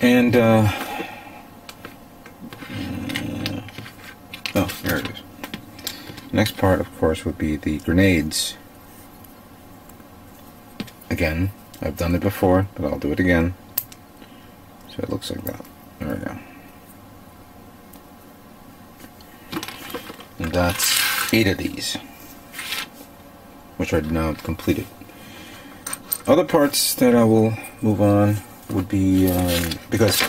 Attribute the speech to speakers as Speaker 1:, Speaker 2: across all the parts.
Speaker 1: And oh, there it is. Next part, of course, would be the grenades. Again, I've done it before, but I'll do it again. So it looks like that. There we go. And that's 8 of these, which are now completed. Other parts that I will move on would be, because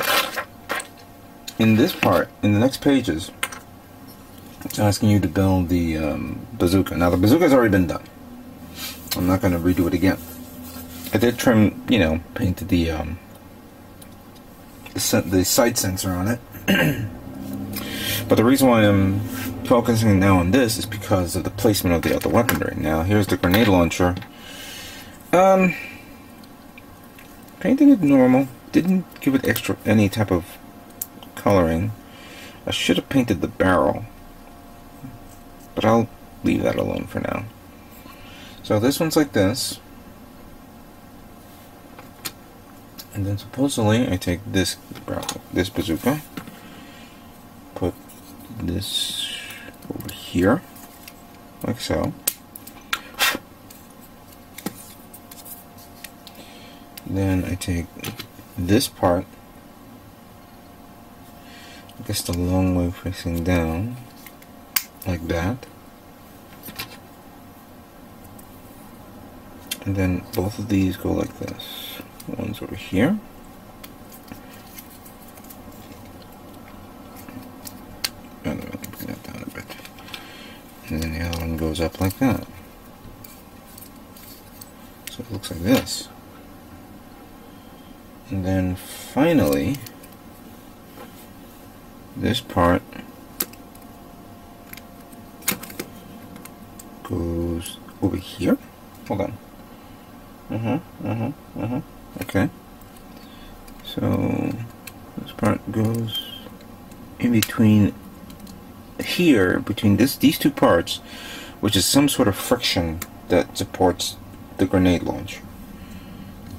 Speaker 1: in this part, in the next pages, it's asking you to build the bazooka. Now the bazooka's already been done. I'm not going to redo it again. I did trim, you know, painted the sight sensor on it. But the reason why I'm focusing now on this is because of the placement of the other weaponry. Now here's the grenade launcher. Painted it normal. Didn't give it any type of coloring. I should have painted the barrel, but I'll leave that alone for now. So this one's like this. And then supposedly I take this bazooka, put this over here, like so. Then I take this part, I guess the long way facing down, like that. And then both of these go like this. One's over here. And then bring that down a bit. And then the other one goes up like that. So it looks like this. And then finally, this part goes over here. Hold on. Okay. So this part goes in between here, between these two parts, which is some sort of friction that supports the grenade launch.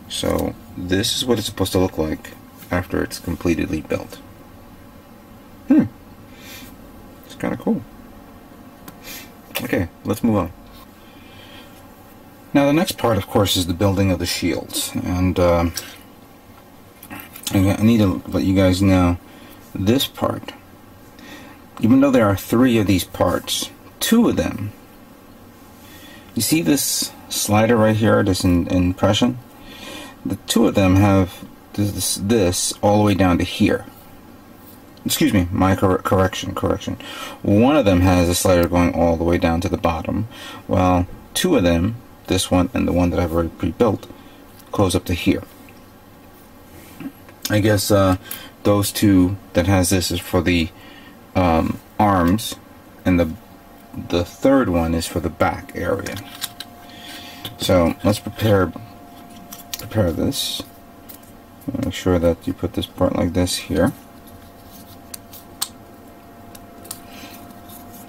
Speaker 1: So this is what it's supposed to look like after it's completely built. It's kind of cool. Okay, let's move on. Now the next part, of course, is the building of the shields, and I need to let you guys know this part. Even though there are 3 of these parts, 2 of them, you see this slider right here, this impression? The 2 of them have this all the way down to here. Excuse me, my correction. One of them has a slider going all the way down to the bottom, while 2 of them, this one and the one that I've already pre-built, goes up to here. I guess those 2 that has this is for the arms, and the third one is for the back area. So let's prepare this. Make sure that you put this part like this here.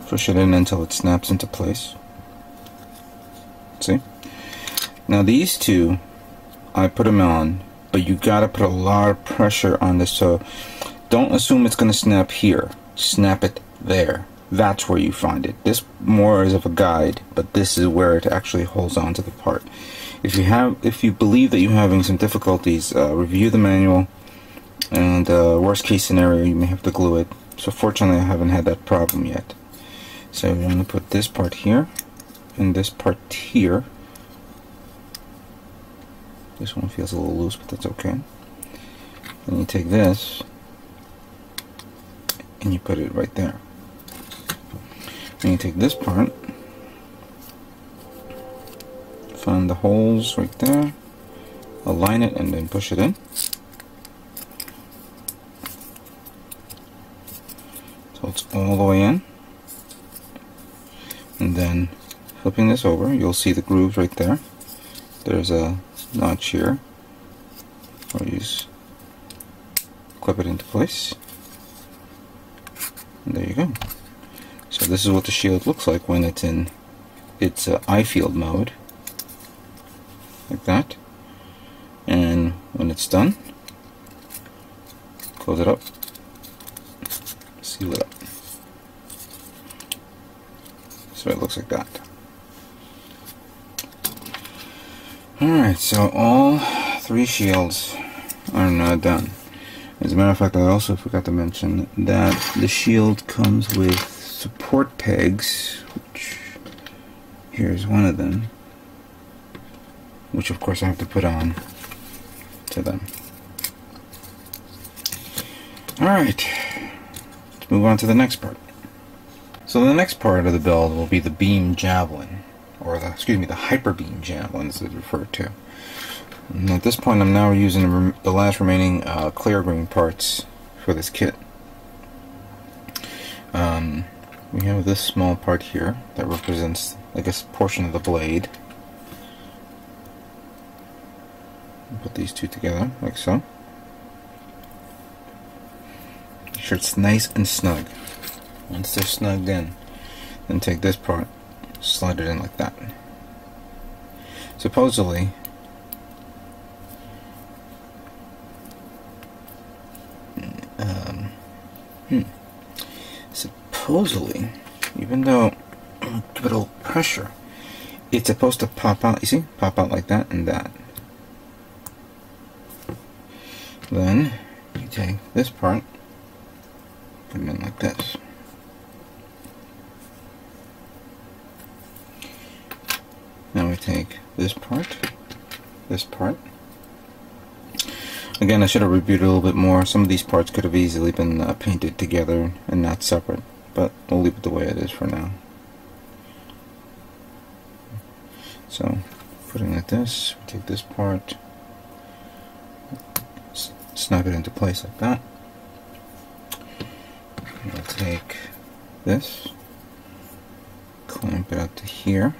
Speaker 1: Push it in until it snaps into place. See? Now these 2, I put them on, but you gotta put a lot of pressure on this, so don't assume it's gonna snap here. Snap it there. That's where you find it. This more is of a guide, but this is where it actually holds on to the part. If you believe that you're having some difficulties, review the manual, and worst case scenario, you may have to glue it. So fortunately, I haven't had that problem yet. So I'm going to put this part here, and this part here. This one feels a little loose, but that's okay. Then you take this, and you put it right there. And you take this part, find the holes right there, align it, and then push it in. So it's all the way in. And then flipping this over, you'll see the grooves right there. There's a notch here, or you just clip it into place. And there you go. So this is what the shield looks like when it's in its eye field mode, like that. And when it's done, Close it up. Seal it up. So it looks like that. Alright, so all 3 shields are now done. As a matter of fact, I also forgot to mention that the shield comes with support pegs, which here's one of them, which of course I have to put on to them. Alright, let's move on to the next part. So the next part of the build will be the Beam Javelin, or the Hyper Beam Javelin as it's referred to. And at this point I'm now using the last remaining clear green parts for this kit. We have this small part here that represents, I guess, a portion of the blade. Put these two together like so. Make sure it's nice and snug. Once they're snugged in, then take this part, slide it in like that. Supposedly, even though give it a little pressure, it's supposed to pop out. You see, pop out like that and that. Then you take this part, put it in like this. Now we take this part. Again, I should have reviewed it a little bit more. Some of these parts could have easily been painted together and not separate, but we'll leave it the way it is for now. So, putting like this, we take this part, snap it into place like that. We'll take this, clamp it out to here,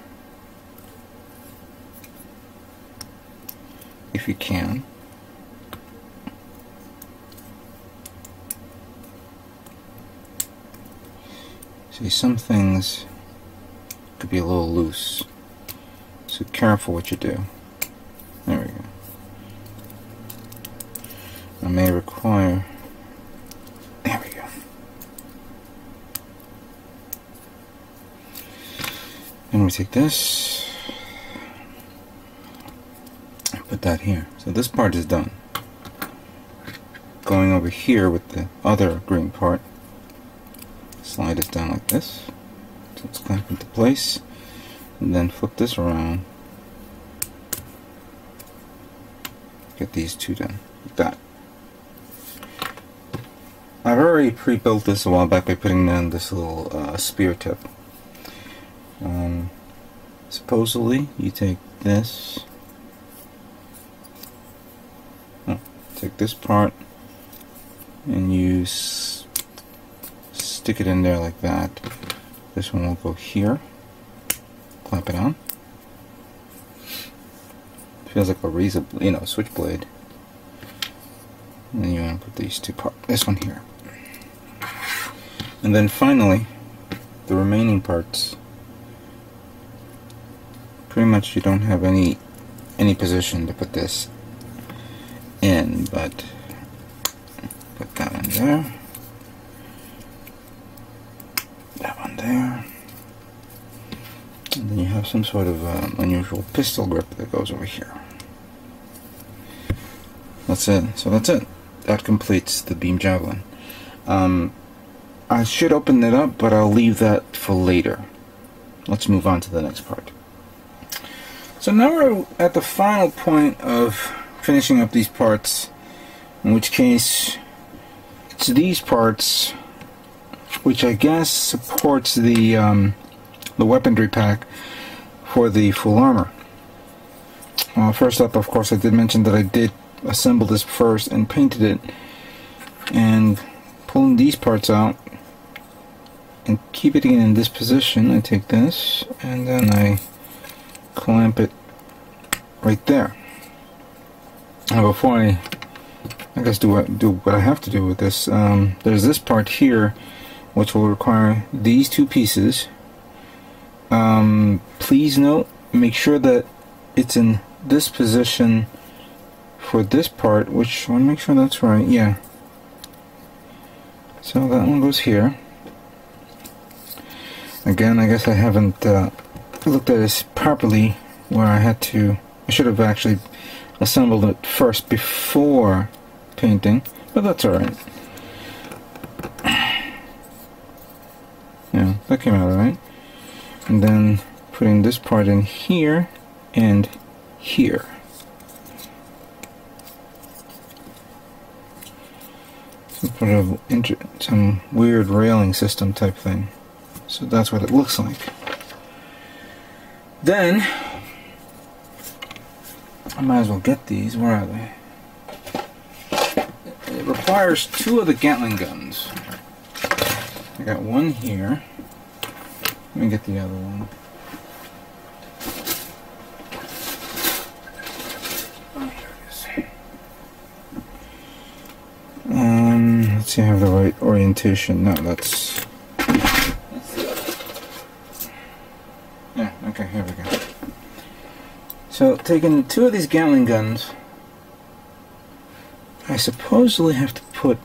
Speaker 1: if you can. See, some things could be a little loose, so careful what you do. There we go. I may require, there we go. And we take this and put that here. So this part is done. Going over here with the other green part, slide this down like this, so it's clamped into place, and then flip this around, get these two done, like that. I've already pre-built this a while back by putting down this little spear tip. Supposedly you take this, take this part and you stick it in there like that. This one will go here, clamp it on. Feels like a razor, switchblade. And then you want to put these two parts, this one here. And then finally, the remaining parts. Pretty much you don't have any position to put this in, but put that one there, that one there, and then you have some sort of unusual pistol grip that goes over here. That's it. So that's it. That completes the Beam Javelin. I should open it up, but I'll leave that for later. Let's move on to the next part. So now we're at the final point of finishing up these parts, in which case it's these parts, which I guess supports the weaponry pack for the full armor. First up, of course, I did mention that I did assemble this first and painted it, and pulling these parts out and keep it in this position, I take this and then I clamp it right there. Now before I guess do what I have to do with this, there's this part here which will require these two pieces. Please note, make sure that it's in this position for this part, which I want to make sure that's right. Yeah, So that one goes here. Again, I guess I haven't looked at this properly, where I should have actually assembled it first before painting, but that's alright. Yeah, that came out alright. And then putting this part in here and here. Some weird railing system type thing. So that's what it looks like. Then I might as well get these. Where are they? It requires 2 of the Gatling guns. I got one here. Let me get the other one. Oh, here it is. Let's see if I have the right orientation. No, that's the other. Yeah, okay, here we go. So, taking 2 of these Gatling guns, I supposedly have to put,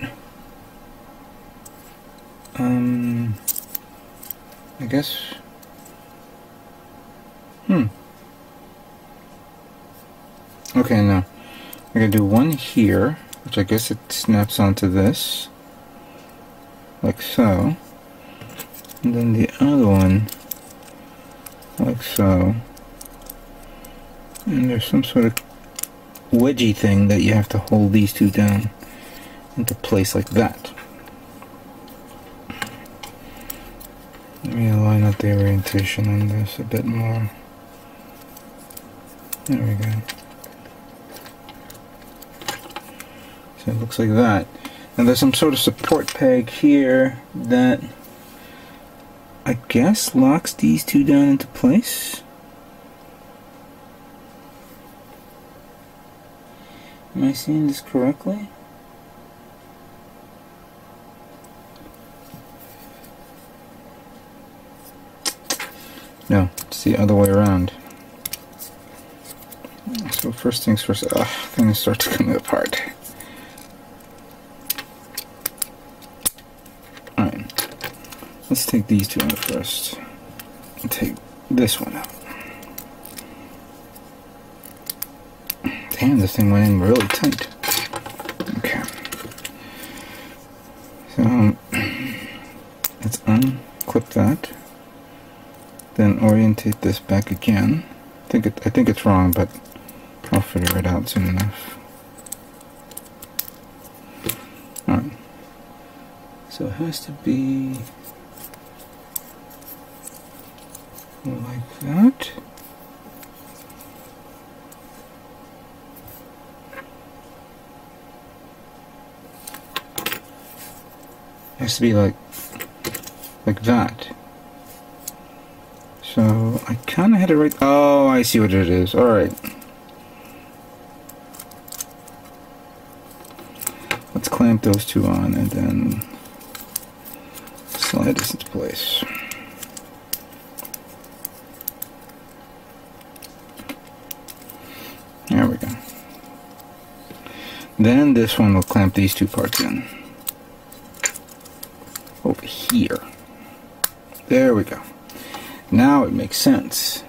Speaker 1: I guess, okay, no. I'm going to do one here, which I guess it snaps onto this, like so. And then the other one, like so. And there's some sort of wedgie thing that you have to hold these 2 down into place like that. Let me line up the orientation on this a bit more. There we go. So it looks like that. And there's some sort of support peg here that I guess locks these 2 down into place. Am I seeing this correctly? No, it's the other way around. So first things first, things start to come apart. Alright, let's take these 2 out first. And take this one out. Damn, this thing went in really tight. Okay. So, let's unclip that. Then orientate this back again. I think it's wrong, but I'll figure it out soon enough. Alright. So it has to be like that. It has to be like that. So I kind of had it right. Oh, I see what it is. All right. Let's clamp those 2 on and then slide this into place. There we go. Then this one will clamp these 2 parts in. Over here. There we go. Now it makes sense.